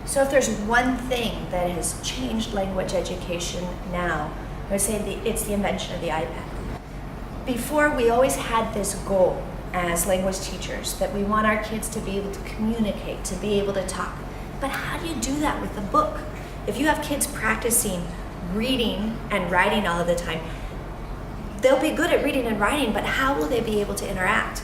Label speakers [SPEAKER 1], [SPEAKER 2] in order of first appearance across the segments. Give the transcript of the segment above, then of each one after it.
[SPEAKER 1] So if there's one thing that has changed language education now, I would say it's the invention of the iPad. Before, we always had this goal as language teachers that we want our kids to be able to communicate, to be able to talk. But how do you do that with a book? If you have kids practicing reading and writing all of the time, they'll be good at reading and writing, but how will they be able to interact?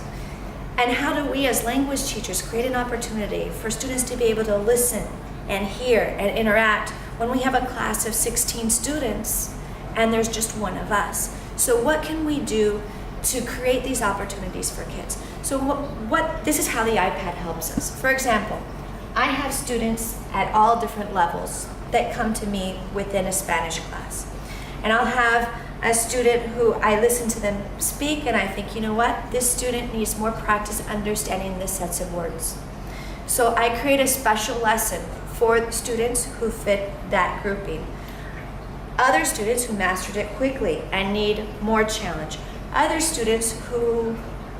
[SPEAKER 1] And how do we as language teachers create an opportunity for students to be able to listen and hear and interact when we have a class of 16 students and there's just one of us? So what can we do to create these opportunities for kids? So this is how the iPad helps us. For example, I have students at all different levels that come to me within a Spanish class. And I'll have a student who I listen to them speak and I think, you know what, this student needs more practice understanding the sets of words. So I create a special lesson for students who fit that grouping. Other students who mastered it quickly and need more challenge. Other students who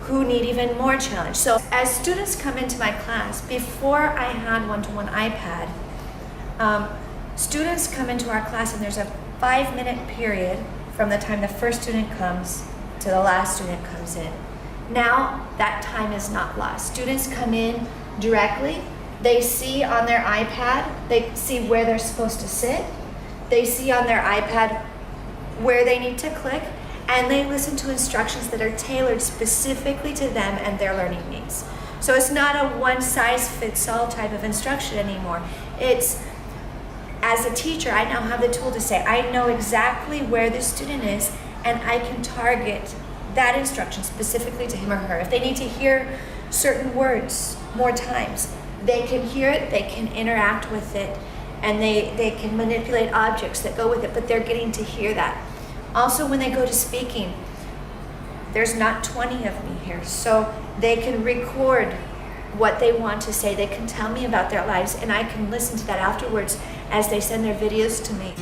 [SPEAKER 1] need even more challenge. So as students come into my class, before I had one-to-one iPad, students come into our class and there's a 5-minute period from the time the first student comes to the last student comes in. Now that time is not lost. Students come in directly, they see on their iPad, they see where they're supposed to sit, they see on their iPad where they need to click, and they listen to instructions that are tailored specifically to them and their learning needs. So it's not a one-size-fits-all type of instruction anymore. It's, as a teacher, I now have the tool to say, I know exactly where this student is, and I can target that instruction specifically to him or her. If they need to hear certain words more times, they can hear it, they can interact with it, and they can manipulate objects that go with it, but they're getting to hear that. Also, when they go to speaking, there's not 20 of me here, so they can record what they want to say. They can tell me about their lives, and I can listen to that afterwards as they send their videos to me.